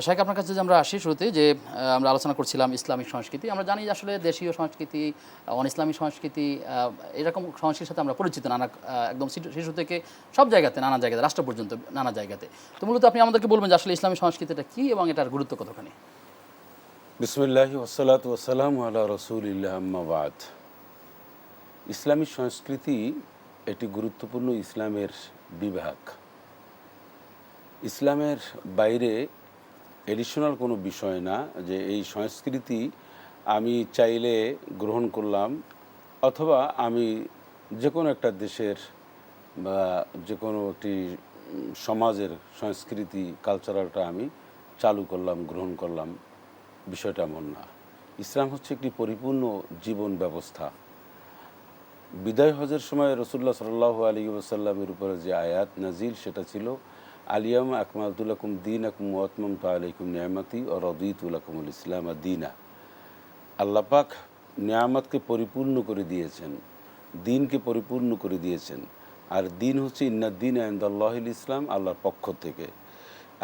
শাইখ আপনার কাছে যে আমরা আসি শুরুতে যে আমরা আলোচনা করছিলাম ইসলামিক সংস্কৃতি। আমরা জানি যে আসলে দেশীয় সংস্কৃতি, অন ইসলামিক সংস্কৃতি এরকম সংস্কৃতির সাথে আমরা পরিচিত নানা একদম শিশু থেকে সব জায়গাতে, নানা জায়গাতে, রাষ্ট্র পর্যন্ত নানা জায়গাতে। তো মূলত আপনি আমাদেরকে বলবেন যে আসলে ইসলামী সংস্কৃতিটা কী এবং এটার গুরুত্ব কতখানি? বিসমিল্লাহি ওয়াসসালাতু ওয়াসসালামু আলা রাসূলিল্লাহ আম্মা বাদ। ইসলামী সংস্কৃতি এটি গুরুত্বপূর্ণ ইসলামের বিভাগ। ইসলামের বাইরে এডিশনাল কোনো বিষয় না যে এই সংস্কৃতি আমি চাইলে গ্রহণ করলাম অথবা আমি যে কোনো একটা দেশের বা যে কোনো একটি সমাজের সংস্কৃতি কালচারালটা আমি চালু করলাম, গ্রহণ করলাম, বিষয়টা এমন না। ইসলাম হচ্ছে একটি পরিপূর্ণ জীবন ব্যবস্থা। বিদায় হজের সময় রসুল্লাহ সাল্লাল্লাহু আলাইহি ওয়াসাল্লামের উপরে যে আয়াত নাজিল সেটা ছিল আলিয়াম আকমালতু লাকুম দীনাকুম ওয়া আতমামতু আলাইকুম নিয়ামতি ওয়া রাদিতু লাকুমুল ইসলাম দীনা। আল্লাহ পাক নিয়ামতকে পরিপূর্ণ করে দিয়েছেন, দ্বীনকে পরিপূর্ণ করে দিয়েছেন। আর দ্বীন হচ্ছে ইন্নাদ-দীন ইনদাল্লাহিল ইসলাম, আল্লাহর পক্ষ থেকে।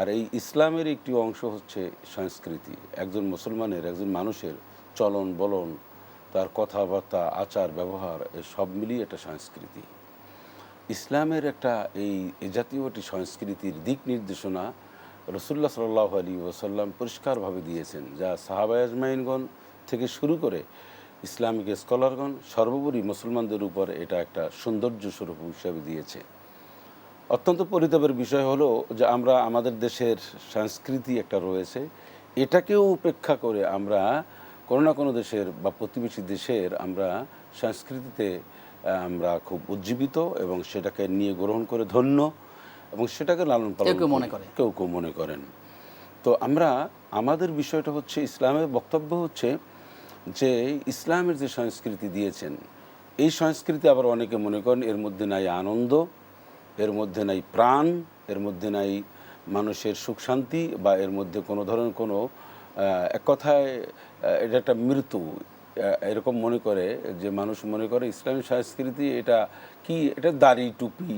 আর এই ইসলামের একটি অংশ হচ্ছে সংস্কৃতি। একজন মুসলমানের, একজন মানুষের চলন বলন, তার কথাবার্তা, আচার ব্যবহার, এই সব মিলিয়ে একটা সংস্কৃতি। ইসলামের একটা এই জাতীয় একটি সংস্কৃতির দিক নির্দেশনা রসুল্লাহ সাল্লাল্লাহু আলাইহি ওয়াসাল্লাম পরিষ্কারভাবে দিয়েছেন, যা সাহাবায়ে আজমাইনগণ থেকে শুরু করে ইসলামিক স্কলারগণ সর্বোপরি মুসলমানদের উপর এটা একটা সৌন্দর্য স্বরূপ হিসাবে দিয়েছে। অত্যন্ত পরিতাপের বিষয় হলো যে আমরা আমাদের দেশের সংস্কৃতি একটা রয়েছে, এটাকেও উপেক্ষা করে আমরা কোনো না কোনো দেশের বা প্রতিবেশী দেশের আমরা সংস্কৃতিতে আমরা খুব উজ্জীবিত এবং সেটাকে নিয়ে গ্রহণ করে ধন্য এবং সেটাকে লালন পালন কেউ কেউ মনে করে। কেউ কেউ মনে করেন। তো আমরা আমাদের বিষয়টা হচ্ছে ইসলামের বক্তব্য হচ্ছে যে ইসলামের যে সংস্কৃতি দিয়েছেন এই সংস্কৃতি আবার অনেকে মনে করেন এর মধ্যে নাই আনন্দ, এর মধ্যে নাই প্রাণ, এর মধ্যে নাই মানুষের সুখ শান্তি, বা এর মধ্যে কোনো ধরনের কোনো এক কথায় এটা একটা মৃত্যু এরকম মনে করে। যে মানুষ মনে করে ইসলামী সংস্কৃতি এটা কি, এটা দাড়ি টুপি,